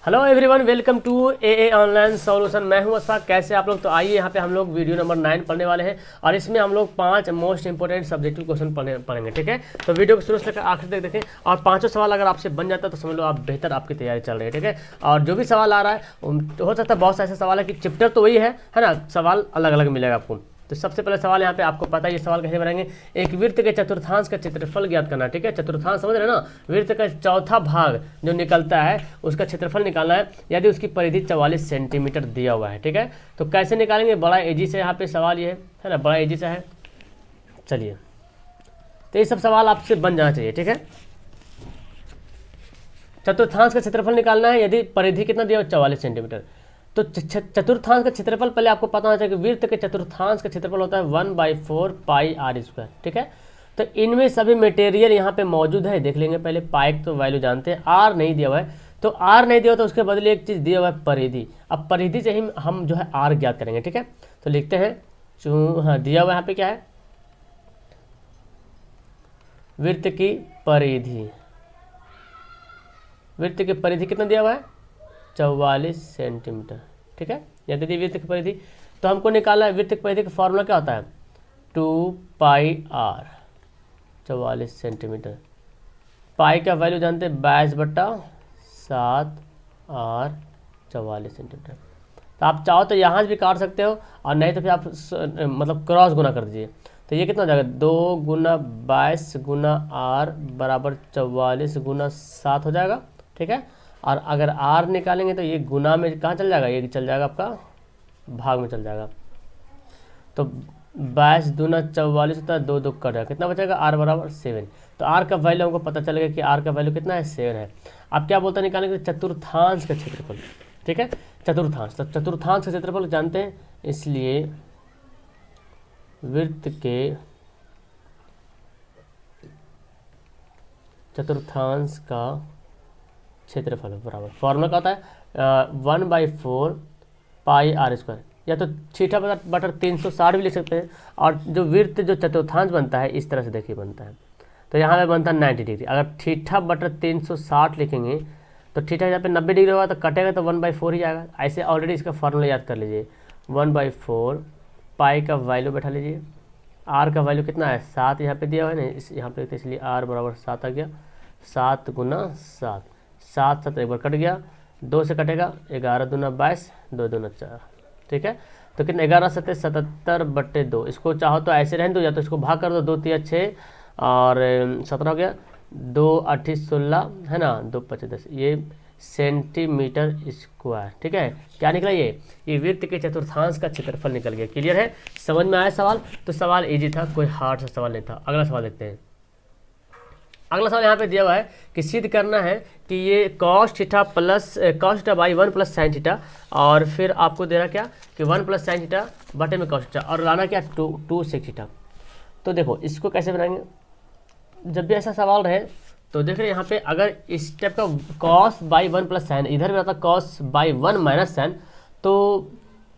Hello everyone, welcome to a online solution. मैं हूं अशफाक। कैसे आप लोग? तो आइए यहाँ पे हम लोग वीडियो नंबर 9 पढ़ने वाले हैं और इसमें हम लोग 5 मोस्ट इंपोर्टेंट सब्जेक्टिव क्वेश्चन पढ़ेंगे। ठीक है, तो वीडियो को शुरू से लेकर आखिर तक देखें और पांचों सवाल अगर आपसे बन जाता है तो समझ लो आप बेहतर आपकी तैयारी चल रही है। ठीक है, और जो भी सवाल आ रहा है हो सकता है बहुत से ऐसे सवाल है कि चैप्टर तो वही है ना, सवाल अलग अलग मिलेगा आपको। तो सबसे पहले सवाल यहाँ पे आपको पता है ये सवाल कैसे बनाएंगे। एक वृत्त के चतुर्थांश का क्षेत्रफल ज्ञात करना। ठीक है, चतुर्थांश समझ रहे हैं ना, वृत्त का चौथा भाग जो निकलता है उसका क्षेत्रफल निकालना है यदि उसकी परिधि 44 सेंटीमीटर दिया हुआ है। ठीक है, तो कैसे निकालेंगे? बड़ा इजी से यहाँ पे सवाल ये है ना, बड़ा इजी सा है। चलिए, तो ये सब सवाल आपसे बन जाना चाहिए। ठीक है, चतुर्थांश का क्षेत्रफल निकालना है यदि परिधि कितना दिया हो, 44 सेंटीमीटर। तो चतुर्थांश का क्षेत्रफल पहले आपको पता होना चाहिए कि वृत्त के चतुर्थांश का क्षेत्रफल होता है 1/4 पाई आर स्क्वायर। ठीक है, तो इनमें सभी मटेरियल यहाँ पे मौजूद है, देख लेंगे पहले। पाई तो वैल्यू जानते हैं, आर नहीं दिया हुआ है, तो आर नहीं दिया हुआ तो उसके बदले एक चीज़ दिया हुआ है, परिधि। अब परिधि से ही हम जो है आर ज्ञात करेंगे। ठीक है, तो लिखते हैं हाँ, दिया हुआ यहाँ पे क्या है, वृत्त की परिधि। वृत्त की परिधि कितना दिया हुआ है, 44 सेंटीमीटर। ठीक है, या दीदी वृत्त की परिधि तो हमको निकालना है। वृत्त की परिधि का फॉर्मूला क्या होता है, 2 पाई आर, 44 सेंटीमीटर। पाई का वैल्यू जानते हैं 22/7 आर 44 सेंटीमीटर। तो आप चाहो तो यहाँ से भी काट सकते हो और नहीं तो फिर आप मतलब क्रॉस गुना कर दीजिए। तो ये कितना हो जाएगा, 2 गुना 22 गुना आर बराबर 44 गुना 7 हो जाएगा। ठीक है, और अगर आर निकालेंगे तो ये गुना में कहाँ चल जाएगा, ये चल जाएगा आपका भाग में चल जाएगा। तो 22 दूना 44 होता है, 2 2 कट जाएगा, कितना बचेगा, आर बराबर 7। तो आर का वैल्यू हमको पता चलेगा कि आर का वैल्यू कितना है, 7 है। आप क्या बोलते हैं निकालेंगे, चतुर्थांश का क्षेत्रफल। ठीक है, चतुर्थांश, तो चतुर्थांश का क्षेत्रफल जानते हैं, इसलिए वृत्त के चतुर्थांश का क्षेत्रफल बराबर, फॉर्मूला क्या होता है, 1/4 पाई आर स्क्वायर, या तो थीटा बटा 360 भी लिख सकते हैं। और जो वृत्त जो चतुर्थांश बनता है इस तरह से देखिए बनता है, तो यहाँ पे बनता है 90 डिग्री। अगर थीटा बटा 360 लिखेंगे तो थीटा यहाँ पे 90 डिग्री होगा, तो कटेगा तो 1/4 ही जाएगा। ऐसे ऑलरेडी इसका फॉर्मूला याद कर लीजिए, 1/4 पाई का वैल्यू बैठा लीजिए। आर का वैल्यू कितना है, 7 यहाँ पे दिया हुआ है ना, यहाँ पे, इसलिए आर बराबर 7 आ गया। 7 गुना 7, 7 7 एक बार कट गया, 2 से कटेगा, 11 दूना 22, 2 दूना 4। ठीक है, तो कितना, 11 7 77/2। इसको चाहो तो ऐसे रहने दो, या तो इसको भाग कर दो, 2 3 6 और 17 हो गया, 2 8 16 है ना, 2 5 10, ये सेंटीमीटर स्क्वायर। ठीक है, क्या निकला, ये वृत्त के चतुर्थांश का क्षेत्रफल निकल गया। क्लियर है, समझ में आया सवाल? तो सवाल इजी था, कोई हार्ड सा सवाल नहीं था। अगला सवाल देखते हैं। अगला सवाल यहाँ पे दिया हुआ है कि सिद्ध करना है कि ये cos theta plus cos theta by 1 plus sine theta, और फिर आपको दे रहा क्या कि 1 प्लस साइन थीटा बटे में cos थीटा, और लाना क्या 2 सेक थीटा। तो देखो इसको कैसे बनाएंगे, जब भी ऐसा सवाल रहे तो देख रहे यहाँ पे, अगर इस स्टेप का cos बाई 1 प्लस साइन, इधर भी आता cos बाई 1 माइनस साइन, तो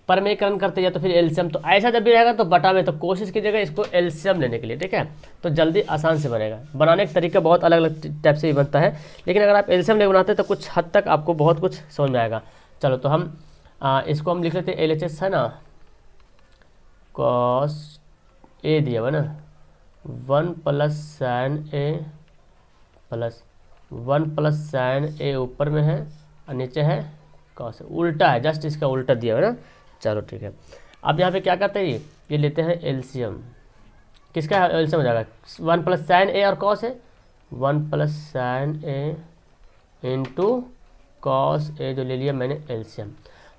परमेयकरण करते या तो फिर एलसीएम, तो ऐसा जब भी रहेगा तो बटा में, तो कोशिश कीजिएगा इसको एलसीएम लेने के लिए। ठीक है, तो जल्दी आसान से बनेगा। बनाने का तरीका बहुत अलग अलग टाइप से ही बनता है, लेकिन अगर आप एलसीएम ले बनाते हैं तो कुछ हद तक आपको बहुत कुछ समझ में आएगा। चलो, तो हम इसको हम लिख लेते हैं LHS है ना, cos ए दिया हुआ ना, 1 प्लस साइन ए प्लस 1 प्लस साइन ए ऊपर में है और नीचे है cos, उल्टा है, जस्ट इसका उल्टा दिया हुआ है ना। चलो ठीक है, अब यहाँ पे क्या करते हैं, ये लेते हैं एलसीएम। किसका एलसीएम हो जाएगा, 1 प्लस साइन ए और कॉस है, 1 plus sign A into cos A जो ले लिया मैंने एलसीएम।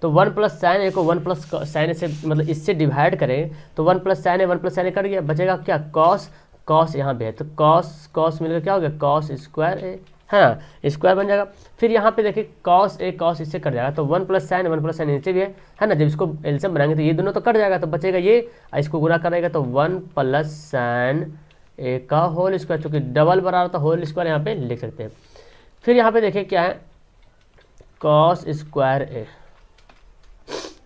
तो 1 प्लस साइन ए को 1 प्लस साइन ए से मतलब इससे डिवाइड करें तो 1 प्लस साइन ए 1 प्लस साइन ए कट गया, बचेगा क्या, कॉस। कॉस यहाँ पे है तो कॉस मिलकर क्या हो गया, कॉस स्क्वायर ए है ना, स्क्वायर बन जाएगा। फिर यहाँ पे देखिए कॉस ए कॉस इससे कट जाएगा, तो 1 प्लस साइन नीचे भी है ना, जब इसको एलसीएम बनाएंगे तो ये दोनों तो कट जाएगा, तो बचेगा ये, इसको गुना करेगा तो 1 प्लस साइन ए का होल स्क्वायर, चूँकि डबल बराबर तो होल स्क्वायर यहाँ पे लिख सकते हैं। फिर यहाँ पे देखिए क्या है, कॉस स्क्वायर ए।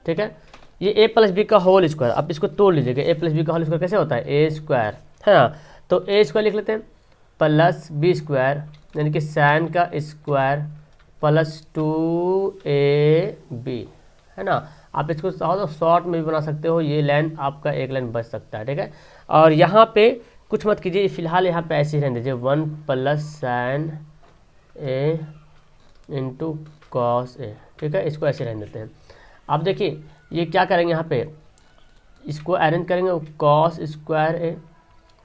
ठीक है, ये ए प्लस बी का होल स्क्वायर, अब इसको तोड़ लीजिएगा, ए प्लस बी का होल स्क्वायर कैसे होता है, ए स्क्वायर है ना, तो ए स्क्वायर लिख लेते हैं प्लस बी स्क्वायर, यानी कि साइन का स्क्वायर प्लस 2ab, है ना। आप इसको चाहो तो शॉर्ट में भी बना सकते हो, ये लाइन आपका एक लाइन बच सकता है, ठीक है। और यहाँ पे कुछ मत कीजिए, फिलहाल यहाँ पे ऐसे ही रहने दीजिए, 1 plus sign A into cos A, ठीक है, इसको ऐसे रहने देते हैं। अब देखिए ये क्या करेंगे, यहाँ पे इसको अरेंज करेंगे, कॉस स्क्वायर ए,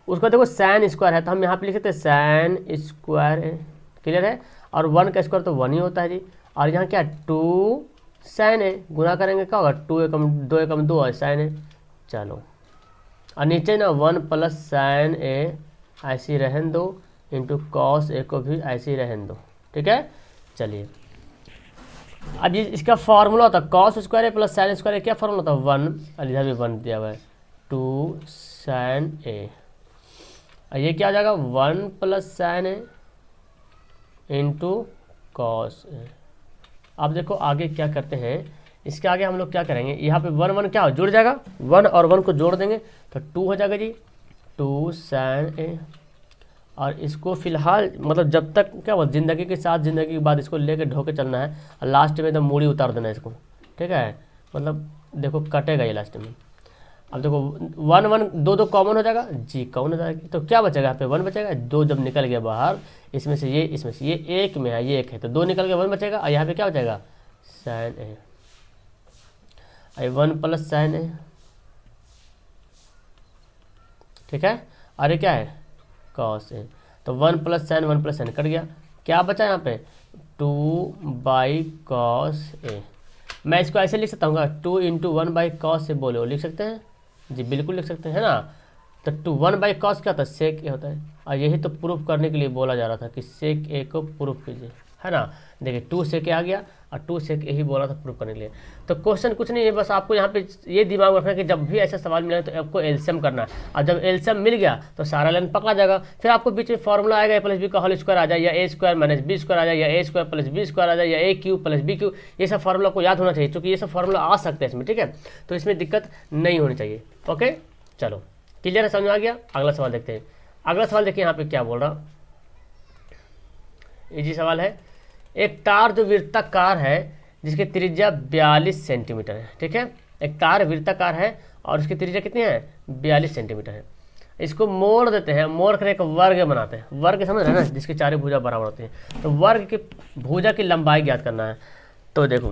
उसको देखो साइन स्क्वायर है तो हम यहाँ पे लिख सकते हैं साइन स्क्वायर ए, क्लियर है। और 1 का स्क्वायर तो 1 ही होता है जी। और यहाँ क्या 2 साइन ए, गुना करेंगे क्या होगा, 2 एकम 2 एकम 2 और साइन ए, चलो। और नीचे ना 1 प्लस साइन ए ऐसी रहन दो, इंटू कॉस ए को भी ऐसे ही रहन दो, ठीक है। चलिए अब ये इसका फॉर्मूला होता है कॉस स्क्वायर ए प्लस साइन स्क्वायर ए, क्या फॉर्मूला होता है 1, और इधर भी 1 दिया हुआ है, 2 साइन ए। और ये क्या हो जाएगा 1 plus sign A into cos A. अब देखो आगे क्या करते हैं, इसके आगे हम लोग क्या करेंगे, यहाँ पे 1 1 क्या हो जुड़ जाएगा, 1 और 1 को जोड़ देंगे तो 2 हो जाएगा जी, 2 साइन ए। और इसको फिलहाल मतलब जब तक क्या बोल ज़िंदगी के साथ, ज़िंदगी के बाद इसको लेके ढो के चलना है, और लास्ट में एकदम मूड़ी उतार देना है इसको, ठीक है। मतलब देखो कटेगा ये लास्ट में। अब देखो 1 1 2 2 कॉमन हो जाएगा जी, कॉमन हो जाएगा, तो क्या बचेगा यहाँ पे 1 बचेगा, 2 जब निकल गया बाहर, इसमें से ये एक में है, ये एक है, तो 2 निकल गया 1 बचेगा, और यहाँ पे क्या बचेगा साइन ए, 1 प्लस साइन ए, ठीक है। और ये क्या है कॉस ए, तो 1 plus sign 1 plus sign cut गया, क्या बचा यहाँ पे 2 बाई कॉस ए। मैं इसको ऐसे लिख सकता हूँ 2 इंटू 1 बाई कॉस ए, बोलो लिख सकते हैं जी, बिल्कुल लिख सकते हैं, है ना। तो 1 बाई कॉस क्या होता है सेक ए होता है, और यही तो प्रूफ करने के लिए बोला जा रहा था कि सेक ए को प्रूफ कीजिए, है ना। देखिए 2 सेक ए आ गया, और 2 सेक ए ही बोला था प्रूफ करने के लिए। तो क्वेश्चन कुछ नहीं है, बस आपको यहाँ पे ये दिमाग में रखना है कि जब भी ऐसा सवाल मिले तो आपको एलसीएम करना है, और जब एलसीएम मिल गया तो सारा लाइन पकड़ा जाएगा। फिर आपको बीच में फॉर्मूला आएगा ए प्लस बी का होल स्क्वायर आ जाए, या ए स्क्वायर माइनस बी स्क्वायर आ जाए, या ए स्क्वायर प्लस बी स्क्वायर आ जाए, या ए क्यू प्लस बी क्यू, ये सब फॉर्मूला को याद होना चाहिए, क्योंकि ये सब फॉर्मूला आ सकते हैं इसमें, ठीक है। तो इसमें दिक्कत नहीं होनी चाहिए, ओके। चलो क्लियर है, समझ में आ गया। अगला सवाल देखते हैं। अगला सवाल देखिए यहाँ पे क्या बोल रहा, इजी सवाल है। एक तार जो वृत्ताकार है जिसकी त्रिज्या 42 सेंटीमीटर है, ठीक है। एक तार वृत्ताकार है और उसकी त्रिज्या कितनी है 42 सेंटीमीटर है। इसको मोड़ देते हैं, मोड़ कर एक वर्ग बनाते हैं, वर्ग समझ रहे हैं ना, जिसकी चारों भुजा बराबर होती है। तो वर्ग की भुजा की लंबाई ज्ञात करना है। तो देखो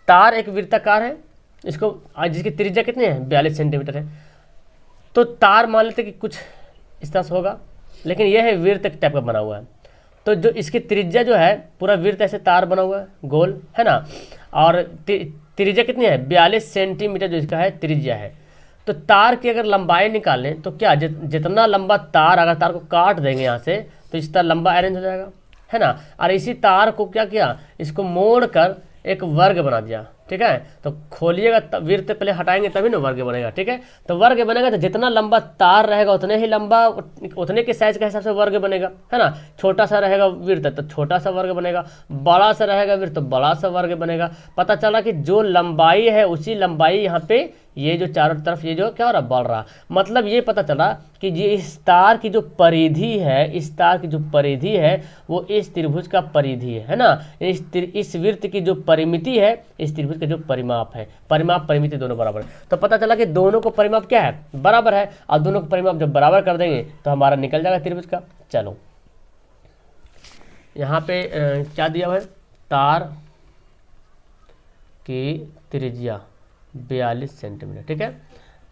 तार एक वृत्ताकार है, इसको जिसकी त्रिज्या कितनी है 42 सेंटीमीटर है। तो तार मान लेते कि कुछ इस तरह से होगा, लेकिन यह है वृत्त टाइप का बना हुआ है। तो जो इसकी त्रिज्या जो है पूरा वृत्त ऐसे तार बना हुआ है गोल, है ना। और त्रिज्या कितनी है 42 सेंटीमीटर जो इसका है त्रिज्या है। तो तार की अगर लंबाई निकालें तो क्या जितना लंबा तार, अगर तार को काट देंगे यहाँ से तो इस तरह लंबा अरेंज हो जाएगा, है ना। और इसी तार को क्या किया, इसको मोड़ कर एक वर्ग बना दिया, ठीक है। तो खोलिएगा वृत्त पहले हटाएंगे तभी ना वर्ग बनेगा, ठीक है। तो वर्ग बनेगा तो जितना लंबा तार रहेगा उतने ही लंबा, उतने के साइज के हिसाब से वर्ग बनेगा, है ना। छोटा सा रहेगा वृत्त तो छोटा सा वर्ग बनेगा, बड़ा सा रहेगा वृत्त तो बड़ा सा वर्ग बनेगा। पता चला कि जो लंबाई है उसी लंबाई यहाँ पे ये जो चारों तरफ ये जो क्या हो रहा बढ़ रहा, मतलब ये पता चला कि ये इस तार की जो परिधि है, इस तार की जो परिधि है वो इस त्रिभुज का परिधि है ना। इस वृत्त की जो परिमिति है इस त्रिभुज का जो परिमाप है, परिमाप परिमिति दोनों बराबर है। तो पता चला कि दोनों को परिमाप क्या है बराबर है, और दोनों को परिमाप जब बराबर कर देंगे तो हमारा निकल जाएगा त्रिभुज का। चलो यहाँ पे क्या दिया हुआ है, तार की त्रिज्या 42 सेंटीमीटर, ठीक है।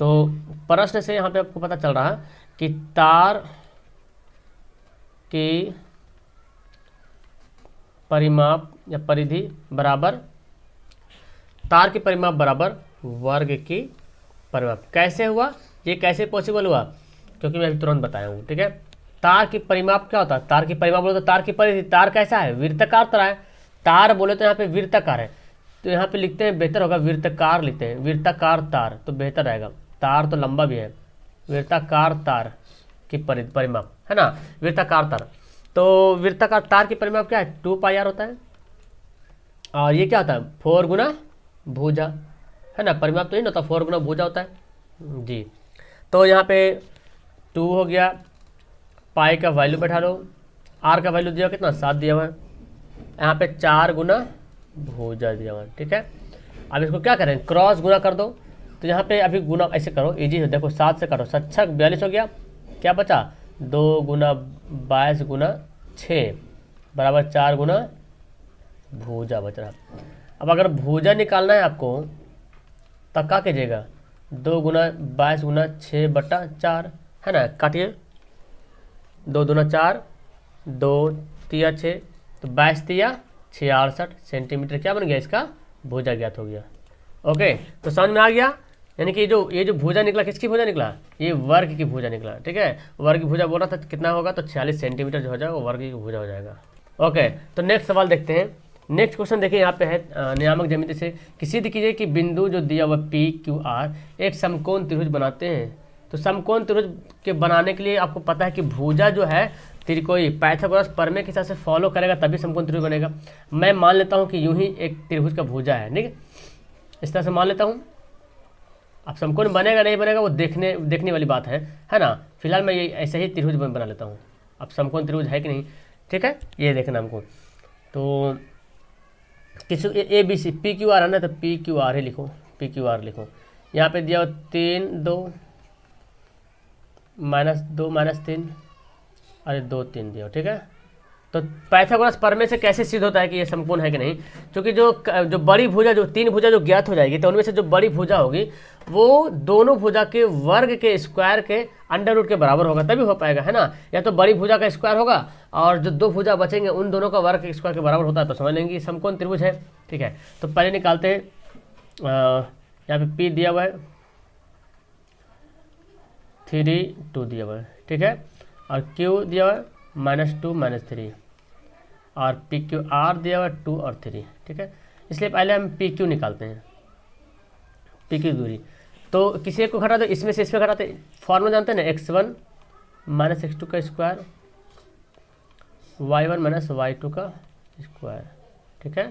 तो प्रश्न से यहाँ पे आपको पता चल रहा है कि तार की परिमाप या परिधि बराबर, तार की परिमाप बराबर वर्ग की परिमाप। कैसे हुआ ये, कैसे पॉसिबल हुआ, क्योंकि मैं अभी तुरंत बताया हूँ, ठीक है। तार की परिमाप क्या होता है, तार की परिमाप बोले तो तार की परिधि, तार कैसा है वृत्ताकार तरह है, तार बोले तो यहाँ पे वृत्ताकार है, तो यहाँ पे लिखते हैं बेहतर होगा वृत्ताकार लिखते हैं, वृत्ताकार तार तो बेहतर रहेगा, तार तो लंबा भी है, वृत्ताकार तार की परिमाप, है ना, वृत्ताकार तार। तो वृत्ताकार तार की परिमाप क्या है 2 पाई आर होता है, और ये क्या होता है 4 गुना भुजा, है ना। परिमाप तो नहीं होता 4 गुना भुजा होता है जी। तो यहाँ पे 2 हो गया, पाई का वैल्यू बैठा लो, आर का वैल्यू दिया कितना 7 दिया हुआ है, यहाँ पे 4 गुना भुजा दिया हुआ, ठीक है। अब इसको क्या करें, क्रॉस गुना कर दो। तो यहाँ पे अभी गुना ऐसे करो, इजी है, देखो 7 से करो, 7 छक 42 हो गया। क्या बचा, 2 गुना 22 गुना 6 बराबर 4 गुना भुजा बच रहा। अब अगर भुजा निकालना है आपको तब क्या कीजिएगा, 2 गुना 22 गुना 6 बटा 4 है ना, काटिए, 2 दूना 4, 2 तिया 6, तो 22 तिया 66 सेंटीमीटर क्या बन गया, इसका भुजा ज्ञात हो गया। ओके, तो समझ में आ गया। यानी कि ये जो भुजा निकला, किसकी भुजा निकला, ये वर्ग की भुजा निकला, ठीक है। वर्ग की भुजा बोल रहा था कितना होगा, तो 46 सेंटीमीटर जो हो जाएगा वो वर्ग की भुजा हो जाएगा। ओके, तो नेक्स्ट सवाल देखते हैं। नेक्स्ट क्वेश्चन देखिए, यहाँ पे है नियामक ज्यामिति से कि सिद्ध कीजिए कि बिंदु जो दिया हुआ पी क्यू आर एक समकोण त्रिभुज बनाते हैं। तो समकोण त्रिभुज के बनाने के लिए आपको पता है कि भुजा जो है त्रिकोई पाइथागोरस प्रमेय के हिसाब से फॉलो करेगा तभी समकोण त्रिभुज बनेगा। मैं मान लेता हूँ कि यूं ही एक त्रिभुज का भुजा है, ठीक है, इस तरह से मान लेता हूँ। अब समकोण बनेगा नहीं बनेगा वो देखने वाली बात है ना। फिलहाल मैं ये ऐसे ही त्रिभुज बना लेता हूँ। अब समकोण त्रिभुज है कि नहीं, ठीक है, ये देखना हमको। तो किसी A B C P Q R है ना, तो पी क्यू आर ही लिखो, पी क्यू आर लिखो। यहाँ पे दिया 3 2 -2 -3, अरे 2 3 दिया, ठीक है। तो पाइथागोरस प्रमेय से कैसे सिद्ध होता है कि ये समकोण है कि नहीं, क्योंकि जो बड़ी भुजा, जो 3 भुजा जो ज्ञात हो जाएगी, तो उनमें से जो बड़ी भुजा होगी वो दोनों भुजा के वर्ग के स्क्वायर के अंडर रूट के बराबर होगा, तभी हो पाएगा, है ना। या तो बड़ी भुजा का स्क्वायर होगा और जो 2 भुजा बचेंगे उन दोनों का वर्ग के स्क्वायर के बराबर होता है, तो समझ लेंगे समकोण त्रिभुज है, ठीक है। तो पहले निकालते हैं, यहाँ पे पी दिया हुआ है 3 2 दिया हुआ है, ठीक है, और क्यू दिया हुआ है -2 -3, और पी क्यू आर दिया हुआ 2 और 3, ठीक है। इसलिए पहले हम पी क्यू निकालते हैं, पी क्यू दूरी। तो किसी एक को घटा दो, इसमें से इसमें घटाते, फॉर्मूला जानते हैं ना, x1 - x2 का स्क्वायर, y1 - y2 का स्क्वायर, ठीक है।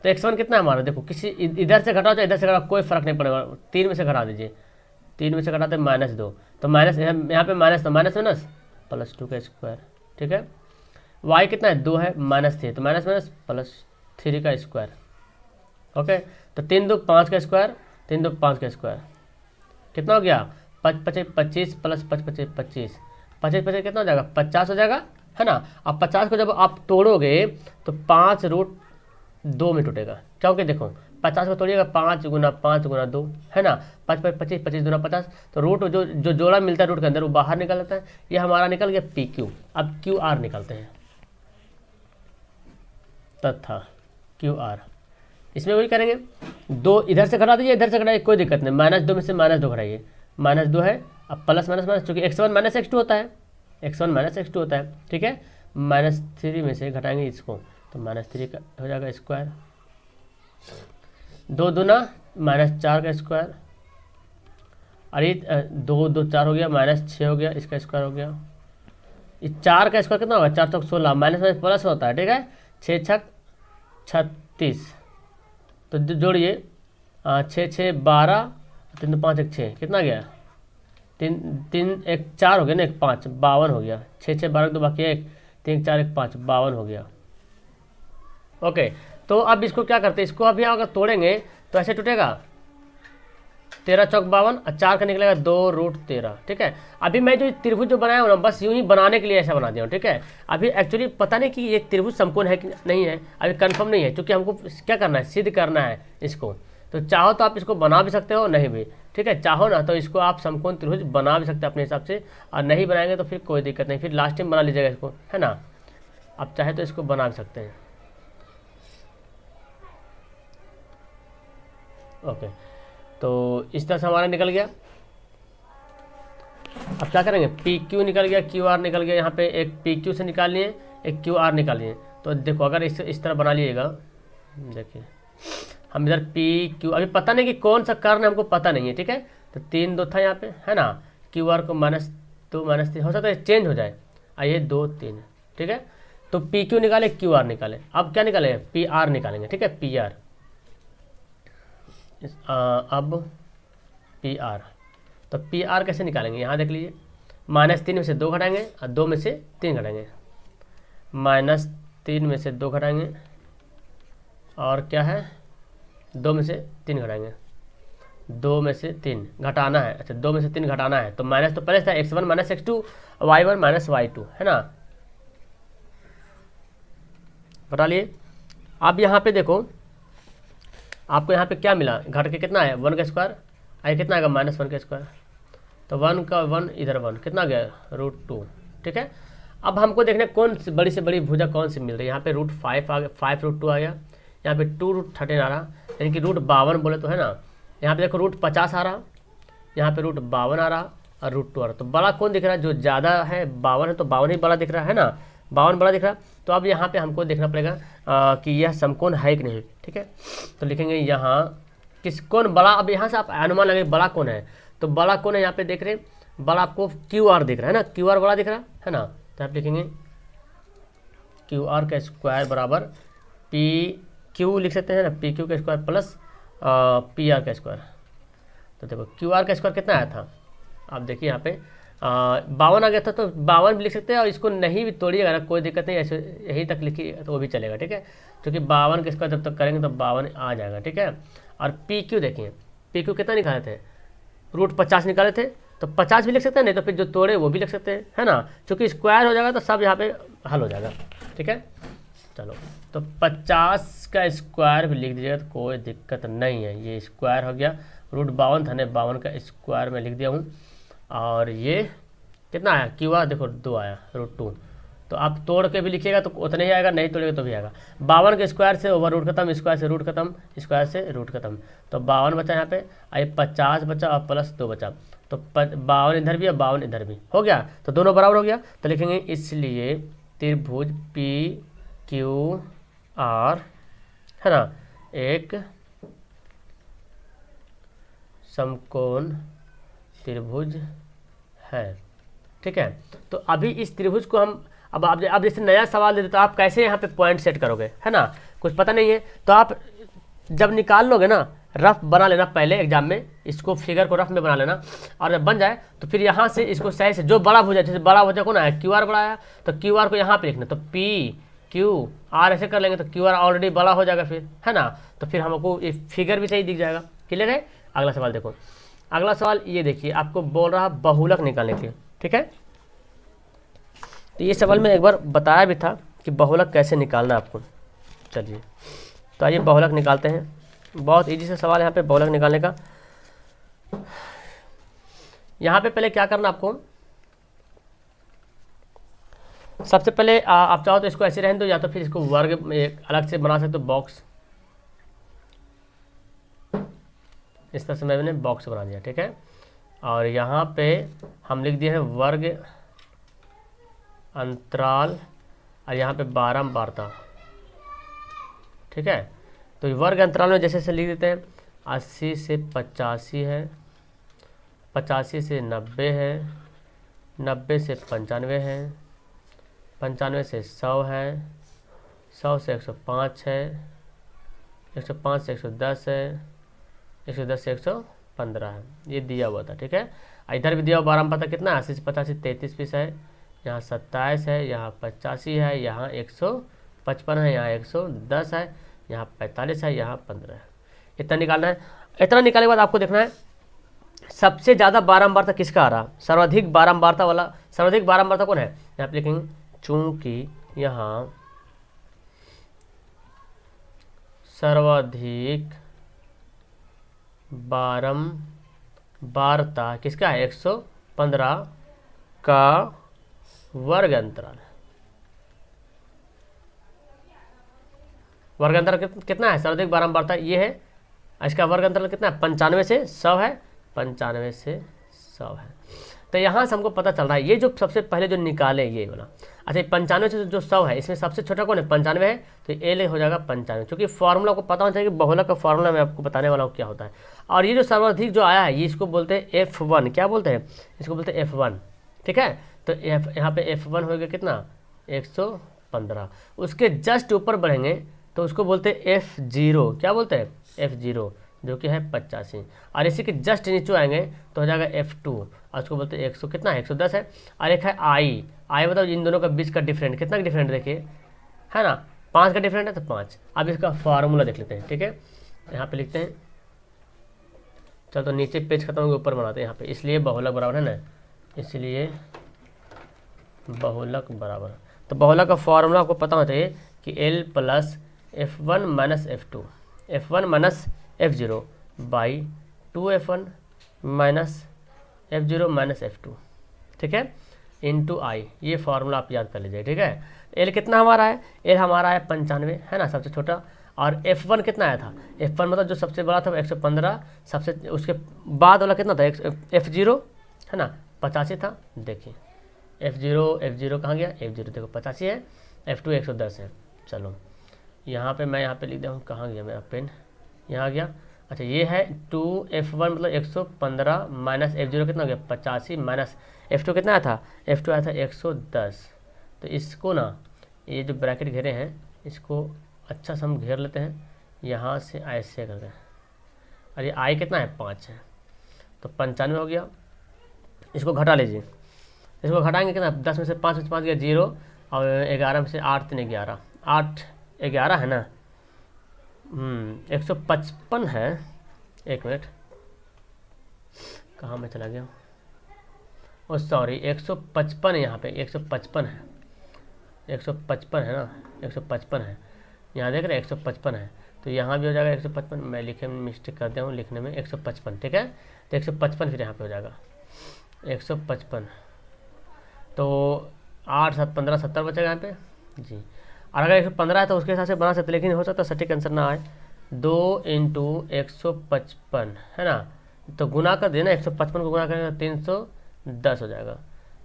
तो x1 कितना है हमारा, देखो किसी इधर से घटाओ चाहे इधर से घटाओ कोई फर्क नहीं पड़ेगा, 3 में से घटा दीजिए, 3 में से घटाते -2, तो माइनस यहाँ पे माइनस, तो माइनस माइनस +2 का स्क्वायर, ठीक है। y कितना है, 2 है, -3, तो माइनस माइनस +3 का स्क्वायर। ओके, तो 3 2 5 का स्क्वायर, 3 2 5 का स्क्वायर कितना हो गया, 5 5 25 + 5 5 25, 25 25 कितना हो जाएगा, 50 हो जाएगा, है ना। अब 50 को जब आप तोड़ोगे तो 5√2 में टूटेगा, क्योंकि देखो 50 को तोड़िएगा 5 गुना 5 गुना 2, है ना, 5 5 25 25 दूना 50, तो रूट जो जोड़ा मिलता है रूट के अंदर वो बाहर निकल जाता है। ये हमारा निकल गया पी क्यू। अब क्यू आर निकालते हैं, तथा क्यू आर, इसमें वही करेंगे, 2 इधर से घटा दीजिए इधर से घटाइए, कोई दिक्कत नहीं, -2 में से -2 घटाइए, -2 है, अब प्लस माइनस माइनस, चूँकि x1 - x2 होता है, x1 - x2 होता है, ठीक है। -3 में से घटाएंगे इसको, तो -3 का हो जाएगा स्क्वायर, 2 दूना -4 का स्क्वायर, अरे 2 2 4 हो गया, -6 हो गया, इसका स्क्वायर हो गया, ये 4 का स्क्वायर कितना होगा, 4 चौक 16, माइनस माइनस प्लस होता है, ठीक है, 6 छक 36, तो जोड़िए 6 6 12, 3 5 1 6, कितना गया, 3 3 1 4 हो गया ना, 1 5 52 हो गया, 6 6 12 2 बाकी 1 3 4 1 5 52 हो गया। ओके, तो अब इसको क्या करते हैं, इसको अभी अगर तोड़ेंगे तो ऐसे टूटेगा, 13 चौक 52 और 4 का निकलेगा 2√13, ठीक है। अभी मैं जो त्रिभुज जो बनाया हूँ ना, बस यूं ही बनाने के लिए ऐसा बना दिया हूँ, ठीक है। अभी एक्चुअली पता नहीं कि ये त्रिभुज समकोण है कि नहीं है, अभी कंफर्म नहीं है, क्योंकि हमको क्या करना है, सिद्ध करना है इसको। तो चाहो तो आप इसको बना भी सकते हो, नहीं भी, ठीक है, चाहो ना तो इसको आप समकोण त्रिभुज बना भी सकते हैं अपने हिसाब से, और नहीं बनाएंगे तो फिर कोई दिक्कत नहीं, फिर लास्ट टाइम बना लीजिएगा इसको, है ना। आप चाहे तो इसको बना भी सकते हैं। ओके, तो इस तरह से हमारा निकल गया। अब क्या करेंगे, पी क्यू निकल गया, क्यू आर निकल गया, यहाँ पे एक पी क्यू से निकाल लिए, एक क्यू आर निकाल लिए। तो देखो अगर इस तरह बना लीजिएगा, देखिए हम इधर पी क्यू, अभी पता नहीं कि कौन सा कारण है, हमको पता नहीं है, ठीक है। तो 3 2 था यहाँ पे, है ना, क्यू आर को -2 -3 हो सकता है चेंज हो जाए, आइए 2 3, ठीक है। तो पी क्यू निकाले, क्यू आर निकाले, अब क्या निकालेंगे, पी आर निकालेंगे, ठीक है, पी आर। अब पी आर, तो पी आर कैसे निकालेंगे, यहाँ देख लीजिए, -3 में से 2 घटाएंगे और 2 में से 3 घटाएंगे, -3 में से 2 घटाएंगे और क्या है, 2 में से 3 घटाएंगे, 2 में से 3 घटाना है। अच्छा 2 में से 3 घटाना है तो माइनस तो पहले था x1 minus x2 y1 minus y2 है ना, बता लिए। अब यहाँ पे देखो आपको यहाँ पे क्या मिला, घट के कितना है 1 का स्क्वायर, आई कितना आएगा -1 का स्क्वायर, तो 1 का 1 इधर 1 कितना गया √2। ठीक है, अब हमको देखना कौन सी बड़ी से बड़ी भुजा कौन सी मिल रही है। यहाँ पे √5 आ गया, 5√2 आ गया, यहाँ पे 2√13 आ रहा, यानी कि √52 बोले तो है ना। यहाँ पे देखो √50 आ रहा, यहाँ पे √52 आ रहा और √2 आ रहा। तो बड़ा कौन दिख रहा है, जो ज़्यादा है 52 है, तो 52 ही बड़ा दिख रहा है ना, 52 बड़ा दिख रहा। तो अब यहाँ पे हमको देखना पड़ेगा कि यह समकोण है कि नहीं। ठीक है, तो लिखेंगे यहाँ किस कौन बड़ा, अब यहाँ से आप अनुमान लगे बड़ा कौन है, तो बड़ा कौन है यहाँ पे देख रहे हैं, बड़ा आपको QR दिख रहा है ना, QR बड़ा दिख रहा है ना, तो आप लिखेंगे QR का स्क्वायर बराबर PQ लिख सकते हैं ना, PQ का स्क्वायर प्लस PR का स्क्वायर। तो देखो QR का स्क्वायर कितना आया था, आप देखिए यहाँ पे 52 आ गया था, तो 52 भी लिख सकते हैं और इसको नहीं भी तोड़िएगा ना, कोई दिक्कत नहीं, ऐसे यहीं तक लिखिए तो वो भी चलेगा। ठीक है, क्योंकि 52 के स्क्वायर जब तक करेंगे तो 52 आ जाएगा। ठीक है, और PQ देखिए, PQ कितना निकाले थे, √50 निकाले थे, तो 50 भी लिख सकते हैं, नहीं तो फिर जो तोड़े वो भी लिख सकते हैं, है ना, क्योंकि स्क्वायर हो जाएगा तो सब यहाँ पे हल हो जाएगा। ठीक है, चलो तो 50 का स्क्वायर भी लिख दीजिएगा तो कोई दिक्कत नहीं है, ये स्क्वायर हो गया, √52 था ने 52 का स्क्वायर में लिख दिया हूँ। और ये कितना आया QR देखो 2 आया √2, तो आप तोड़ के भी लिखिएगा तो उतना ही आएगा, नहीं तोड़ेगा तो भी आएगा। 52 के स्क्वायर से ओवर रूट खत्म, स्क्वायर से रूट खत्म, स्क्वायर से रूट खत्म, तो 52 बचा यहाँ पे, आई 50 बचा और प्लस 2 बचा, तो 52 इधर भी और 52 इधर भी हो गया, तो दोनों बराबर हो गया। तो लिखेंगे इसलिए त्रिभुज PQR है ना एक समकोण त्रिभुज है। ठीक है, तो अभी इस त्रिभुज को हम अब जैसे नया सवाल देते तो आप कैसे यहाँ पे पॉइंट सेट करोगे, है ना, कुछ पता नहीं है, तो आप जब निकाल लोगे ना रफ बना लेना पहले एग्जाम में, इसको फिगर को रफ में बना लेना, और जब बन जाए तो फिर यहाँ से इसको सही से जो बड़ा भुजा, जैसे बड़ा भुजा कौन आया QR बड़ा आया, तो QR को यहाँ पे लिखना, तो PQR ऐसे कर लेंगे तो QR ऑलरेडी बड़ा हो जाएगा फिर, है ना, तो फिर हमको ये फिगर भी सही दिख जाएगा। क्लियर है। अगला सवाल देखो, अगला सवाल ये देखिए, आपको बोल रहा बहुलक निकालने के लिए। ठीक है, तो ये सवाल में एक बार बताया भी था कि बहुलक कैसे निकालना आपको। चलिए तो आइए बहुलक निकालते हैं, बहुत इजी से सवाल है यहाँ पे बहुलक निकालने का। यहाँ पे पहले क्या करना आपको, सबसे पहले आप चाहो तो इसको ऐसे रहने दो, या तो फिर इसको वर्ग में एक अलग से बना सकते हो बॉक्स, इस तरह से मैंने बॉक्स बना दिया। ठीक है, और यहाँ पे हम लिख दिए हैं वर्ग अंतराल और यहाँ पे बारंबारता। ठीक है, तो वर्ग अंतराल में जैसे लिख देते हैं 80 से 85 है, 85 से 90 है, 90 से 95 है, 95 से 100 है, 100 से 105 है, 105 से 110 है, 110 से 115 है, ये दिया हुआ था। ठीक है, इधर भी दिया हुआ बारंबारता कितना है, 80 से 85 33 पीस है, यहाँ 27 है, यहाँ 85 है, यहाँ 155 है, यहाँ 110 है, यहाँ 45 है, यहाँ 15 है। इतना निकालना है। इतना निकालने के बाद आपको देखना है सबसे ज़्यादा बारंबारता किसका आ रहा, सर्वाधिक बारंबारता वाला, सर्वाधिक बारंबारता कौन है, यहाँ पे लिखेंगे चूंकि यहाँ सर्वाधिक बारंबारता किसका है, 115 का वर्ग अंतराल। वर्ग अंतराल कितना है, सर्वाधिक बारंबारता ये है, इसका वर्ग अंतराल कितना है, 95 से 100 है, 95 से 100 है। तो यहाँ से हमको पता चल रहा है ये जो सबसे पहले जो निकाले ये वाला, अच्छा 95 से जो 100 है इसमें सबसे छोटा कौन है, 95 है, तो ए हो जाएगा 95, क्योंकि फॉर्मूला को पता होना चाहिए कि बहुलक का फॉर्मूला मैं आपको बताने वाला हूँ क्या होता है। और ये जो सर्वाधिक जो आया है ये इसको बोलते हैं F1, क्या बोलते हैं, इसको बोलते हैं F1। ठीक है, तो यहाँ पे F1 हो गया कितना, 115, उसके जस्ट ऊपर बढ़ेंगे तो उसको बोलते हैं F0, क्या बोलते हैं, F0 जो कि है 85, और इसी के जस्ट नीचे आएंगे तो हो जाएगा F2, और उसको बोलते हैं 100 कितना है, 110 है, और एक है I मतलब इन दोनों का बीच का डिफरेंट, कितना डिफरेंट देखिए, है ना, 5 का डिफरेंट है तो 5। अब इसका फार्मूला देख लेते हैं, ठीक है। यहाँ पे लिखते हैं, चलो तो नीचे पेज खत्म होंगे ऊपर बनाते हैं यहाँ पे। इसलिए बहुलक बराबर है ना, इसलिए बहुलक बराबर, तो बहुलक का फॉर्मूला आपको पता होना चाहिए कि L plus F1 minus F2, F1 minus F0 by 2F1 minus F0 minus F2, ठीक है, इंटू आई। ये फार्मूला आप याद कर लीजिए, ठीक है। L कितना हमारा है, L हमारा है 95 है ना, सबसे छोटा। और F1 कितना आया था, F1 मतलब जो सबसे बड़ा था 115, सबसे उसके बाद वाला कितना था F0 है ना 85 था। देखिए F0 कहाँ गया, F0 देखो 85 है, F2 110 है। चलो यहाँ पे मैं यहाँ पे लिख दिया हूँ, कहाँ गया मेरा पेन, यहाँ गया। अच्छा ये है 2F1 मतलब 115 माइनस F0 कितना हो गया 85 माइनस F2 कितना आया था, F2 आया था 110। तो इसको ना ये जो ब्रैकेट घेरे हैं इसको अच्छा से हम घेर लेते हैं यहाँ से ऐसे करके। और ये आई कितना है 5 है, तो 95 हो गया। इसको घटा लीजिए, इसको घटाएंगे कितना, 10 में से 5 गया 0, और 11 में से 8 3 11, 8 11 है ना, 155 है। एक मिनट कहाँ में चला गया, ओ सॉरी 155 है यहाँ पे, 155 है, 155 है ना, 155 है। यहाँ देख रहे हैं 155 है, तो यहाँ भी हो जाएगा 155। मैं लिखे में मिस्टेक कर दिया हूँ लिखने में, 155 ठीक है। तो 155 फिर यहाँ पे हो जाएगा 155, तो 8 7 15 70 बचेगा यहाँ पे जी। और अगर 115 है तो उसके हिसाब से बना सकते, लेकिन हो सकता है सटीक आंसर ना आए। 2 इंटू 155 है ना, तो गुना कर देना, 155 को गुना करेंगे 310 हो जाएगा,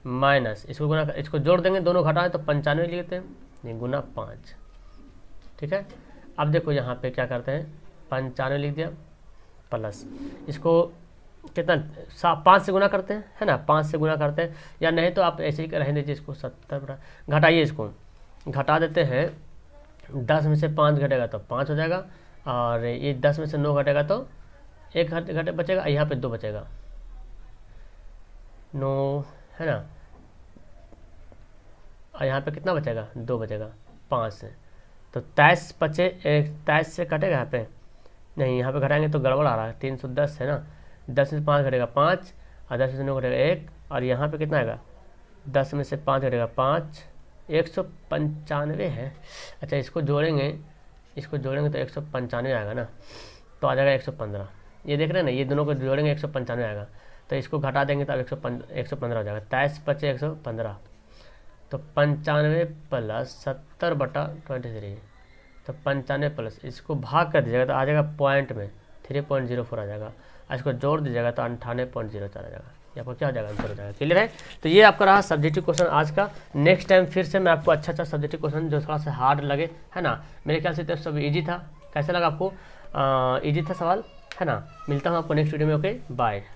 माइनस इसको गुना कर, इसको जोड़ देंगे, दोनों घटाएं तो 95 लेते हैं, ये गुना 5, ठीक है। अब देखो यहाँ पे क्या करते हैं, 95 लिख दिया प्लस इसको कितना 5 से गुना करते हैं है ना, 5 से गुना करते हैं, या नहीं तो आप ऐसे ही रहने दीजिए इसको 70 घटाइए, इसको घटा देते हैं। 10 में से 5 घटेगा तो 5 हो जाएगा, और ये 10 में से 9 घटेगा तो 1 घटे बचेगा, यहाँ पे 2 बचेगा 9 है ना, और यहाँ पे कितना बचेगा 2 बचेगा 5 से, तो 23 बचे, 23 से कटेगा यहाँ पे नहीं, यहाँ पे घटाएंगे तो गड़बड़ आ रहा है, 310 है ना, 10 में से 5 घटेगा 5, और 10 में से 9 घटेगा 1, और यहाँ पे कितना आएगा 10 में से 5 घटेगा 5, 195 है। अच्छा इसको जोड़ेंगे तो 195 आएगा ना, तो आ जाएगा 115। ये देख रहे हैं ना, ये दोनों को जोड़ेंगे 195 आएगा, तो इसको घटा देंगे तो अब 115 हो जाएगा, 23 बचे 115, तो 95 प्लस 70/23, तो 95 प्लस इसको भाग कर दीजिएगा तो आ जाएगा पॉइंट में 3.04 आ जाएगा, इसको जोड़ दीजिएगा तो 98.04 आ जाएगा। ये आपको क्या हो जाएगा, आंसर हो जाएगा। क्लियर है। तो ये आपका रहा सब्जेक्टिव क्वेश्चन आज का। नेक्स्ट टाइम फिर से मैं आपको अच्छा सब्जेक्टिव क्वेश्चन जो थोड़ा सा हार्ड लगे है ना, मेरे ख्याल से तो सब ईजी था। कैसा लगा आपको, ईजी था सवाल है ना। मिलता हूँ आपको नेक्स्ट वीडियो में, ओके बाय।